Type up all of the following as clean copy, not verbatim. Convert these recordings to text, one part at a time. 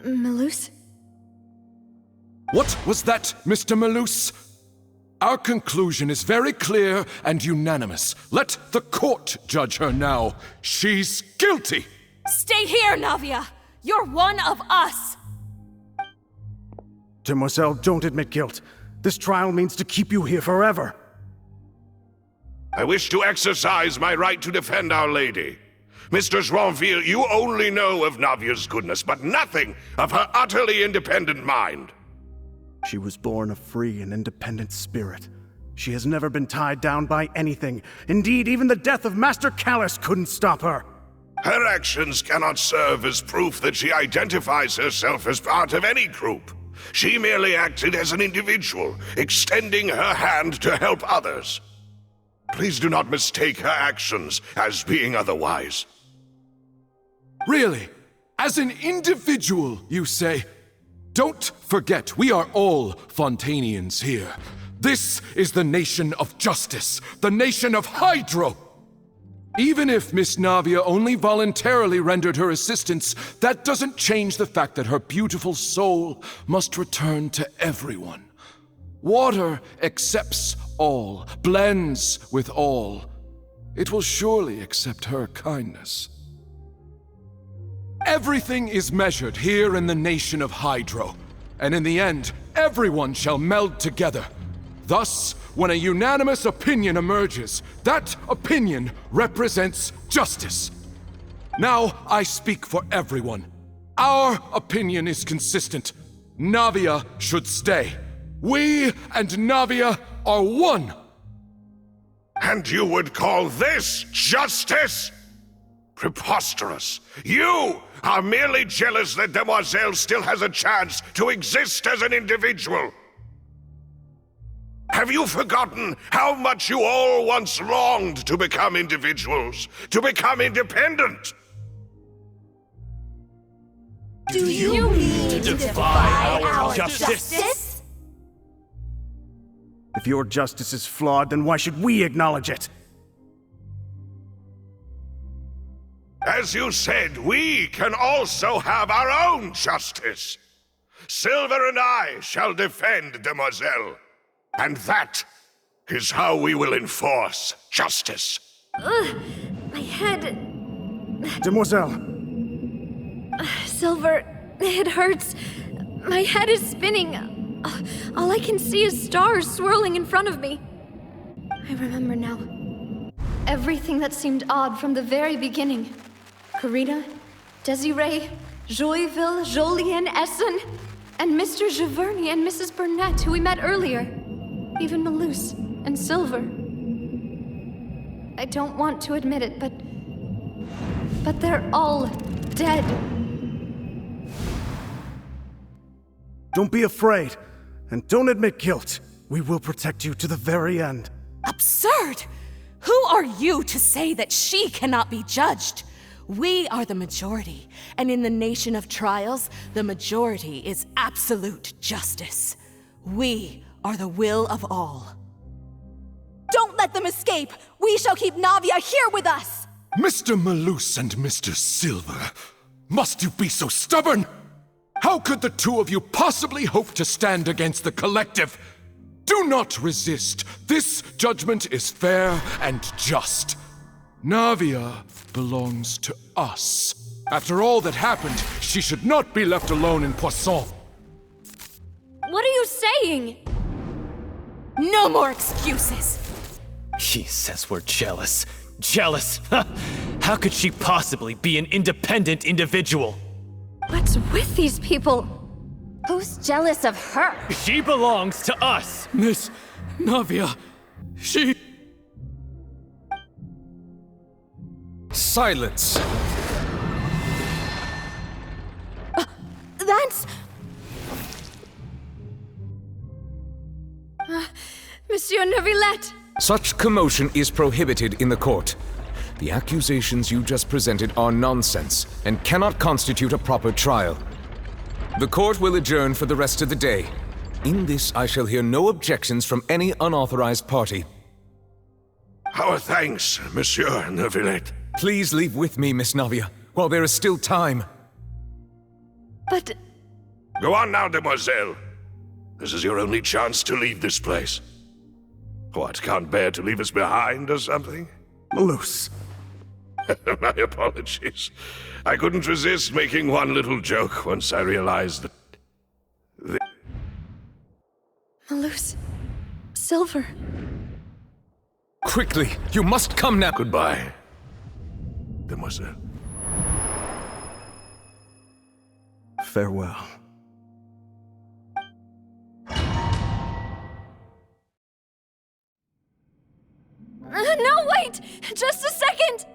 Malus? What was that, Mr. Malus? Our conclusion is very clear and unanimous. Let the court judge her now. She's guilty! Stay here, Navia! You're one of us! Demoiselle, don't admit guilt. This trial means to keep you here forever. I wish to exercise my right to defend Our Lady. Mr. Joinville, you only know of Navia's goodness, but nothing of her utterly independent mind. She was born a free and independent spirit. She has never been tied down by anything. Indeed, even the death of Master Callus couldn't stop her. Her actions cannot serve as proof that she identifies herself as part of any group. She merely acted as an individual, extending her hand to help others. Please do not mistake her actions as being otherwise. Really? As an individual, you say? Don't forget, we are all Fontanians here. This is the nation of justice, the nation of Hydro. Even if Miss Navia only voluntarily rendered her assistance, that doesn't change the fact that her beautiful soul must return to everyone. Water accepts all, blends with all. It will surely accept her kindness. Everything is measured here in the nation of Hydro, and in the end, everyone shall meld together. Thus, when a unanimous opinion emerges, that opinion represents justice. Now I speak for everyone. Our opinion is consistent. Navia should stay. We and Navia are one. And you would call this justice? Preposterous. You are merely jealous that Demoiselle still has a chance to exist as an individual. Have you forgotten how much you all once longed to become individuals, to become independent? Do you mean to defy our justice? If your justice is flawed, then why should we acknowledge it? As you said, we can also have our own justice. Silver and I shall defend Demoiselle. And that is how we will enforce justice. My head... Demoiselle! Silver, it hurts. My head is spinning. All I can see is stars swirling in front of me. I remember now. Everything that seemed odd from the very beginning. Karina, Desiree, Joyville, Jolien, Essen, and Mr. Giverny and Mrs. Burnett, who we met earlier. Even Malus and Silver. I don't want to admit it, but they're all dead. Don't be afraid, and don't admit guilt. We will protect you to the very end. Absurd! Who are you to say that she cannot be judged? We are the majority, and in the nation of trials, the majority is absolute justice. We are the will of all. Don't let them escape! We shall keep Navia here with us! Mr. Malus and Mr. Silver, must you be so stubborn? How could the two of you possibly hope to stand against the collective? Do not resist. This judgment is fair and just. Navia belongs to us. After all that happened, she should not be left alone in Poisson. What are you saying? No more excuses! She says we're jealous. Jealous? How could she possibly be an independent individual? What's with these people? Who's jealous of her? She belongs to us! Miss Navia, she... Silence! That's... Monsieur Neuvillette! Such commotion is prohibited in the court. The accusations you just presented are nonsense and cannot constitute a proper trial. The court will adjourn for the rest of the day. In this, I shall hear no objections from any unauthorized party. Our thanks, Monsieur Neuvillette. Please leave with me, Miss Navia, while there is still time. But Go on now, demoiselle. This is your only chance to leave this place. What, can't bear to leave us behind or something? Malus. My apologies. I couldn't resist making one little joke once I realized that... Malus, Silver. Quickly, you must come now. Goodbye, demoiselle. Farewell. No, wait! Just a second!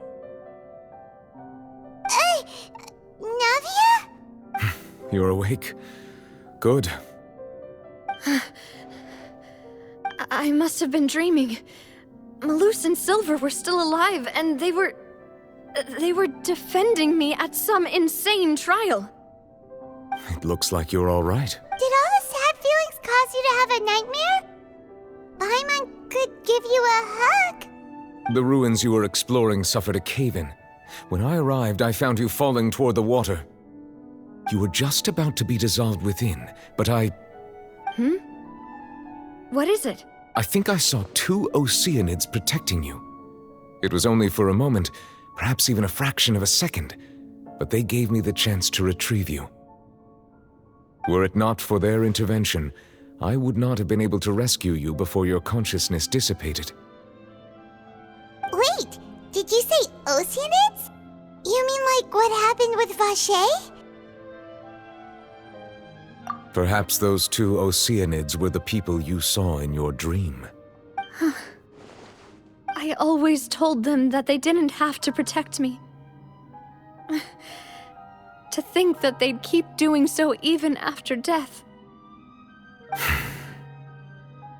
Navia? You're awake? Good. I must have been dreaming. Malus and Silver were still alive, and they were defending me at some insane trial. It looks like you're all right. Did all the sad feelings cause you to have a nightmare? Paimon could give you a hug. The ruins you were exploring suffered a cave-in. When I arrived, I found you falling toward the water. You were just about to be dissolved within, but What is it? I think I saw 2 Oceanids protecting you. It was only for a moment, perhaps even a fraction of a second, but they gave me the chance to retrieve you. Were it not for their intervention, I would not have been able to rescue you before your consciousness dissipated. Wait, did you say Oceanids? You mean like what happened with Vache? Perhaps those 2 Oceanids were the people you saw in your dream. I always told them that they didn't have to protect me. To think that they'd keep doing so even after death.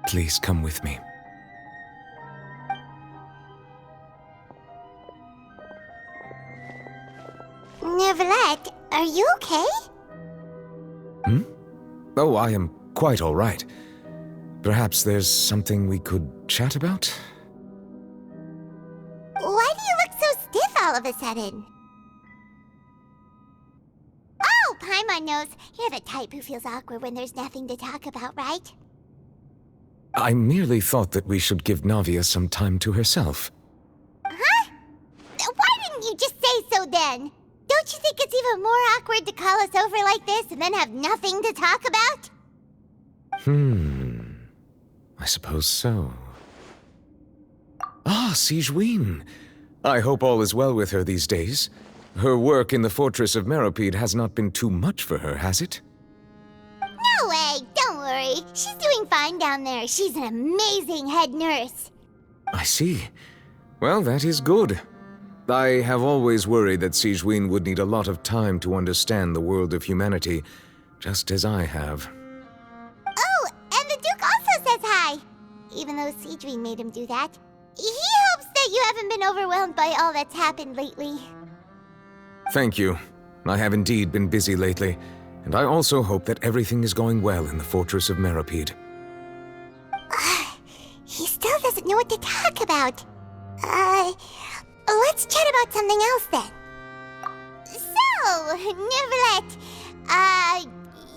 Please come with me. Neverlet, are you okay? Oh, I am quite all right. Perhaps there's something we could chat about? Why do you look so stiff all of a sudden? Oh, Paimon knows. You're the type who feels awkward when there's nothing to talk about, right? I merely thought that we should give Navia some time to herself. Huh? Why didn't you just say so then? Don't you think it's even more awkward to call us over like this and then have nothing to talk about? I suppose so. Ah, Sigewinne. I hope all is well with her these days. Her work in the Fortress of Meropide has not been too much for her, has it? No way, don't worry. She's doing fine down there. She's an amazing head nurse. I see. Well, that is good. I have always worried that Sigewinne would need a lot of time to understand the world of humanity, just as I have. Oh, and the Duke also says hi. Even though Sigewinne made him do that. He hopes that you haven't been overwhelmed by all that's happened lately. Thank you. I have indeed been busy lately, and I also hope that everything is going well in the Fortress of Meropide. He still doesn't know what to talk about. Let's chat about something else then. So, Neverlet,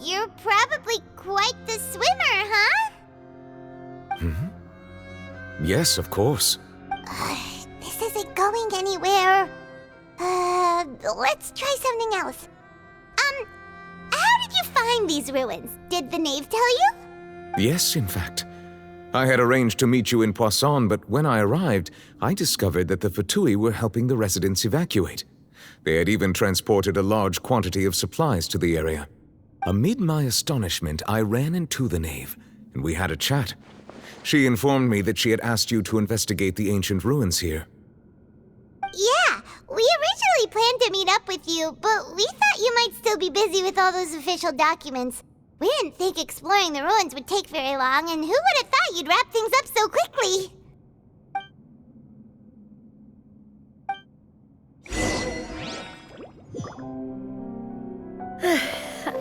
you're probably quite the swimmer, huh? Yes, of course. This isn't going anywhere. Let's try something else. How did you find these ruins? Did the knave tell you? Yes, in fact. I had arranged to meet you in Poisson, but when I arrived, I discovered that the Fatui were helping the residents evacuate. They had even transported a large quantity of supplies to the area. Amid my astonishment, I ran into the knave, and we had a chat. She informed me that she had asked you to investigate the ancient ruins here. Yeah, we originally planned to meet up with you, but we thought you might still be busy with all those official documents. We didn't think exploring the ruins would take very long, and who would have thought you'd wrap things up so quickly?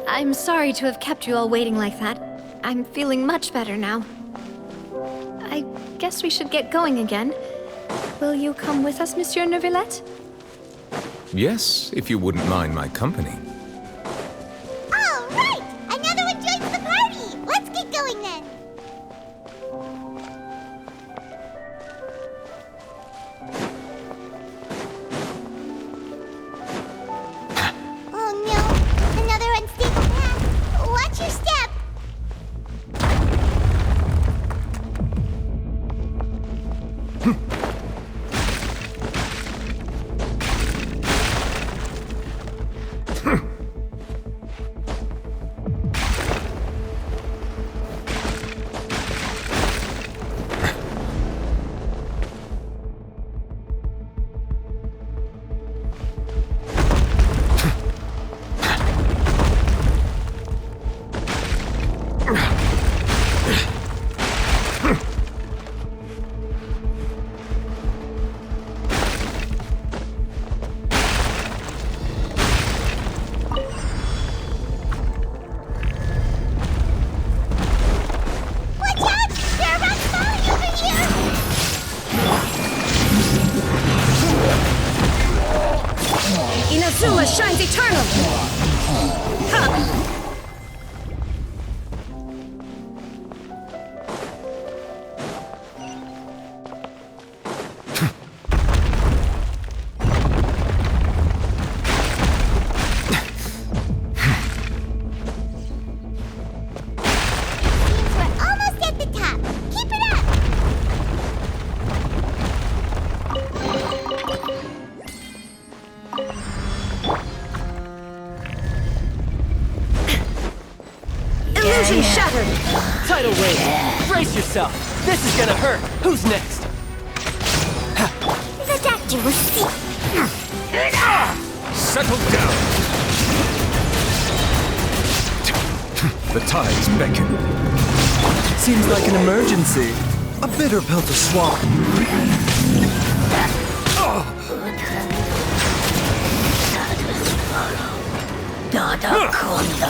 I'm sorry to have kept you all waiting like that. I'm feeling much better now. I guess we should get going again. Will you come with us, Monsieur Neuvillette? Yes, if you wouldn't mind my company. Energy shattered! Tidal wave! Brace yourself! This is gonna hurt! Who's next? The doctor will see. Settle down! The tides beckon. Seems like an emergency. A bitter pill to swallow. Dada Konda.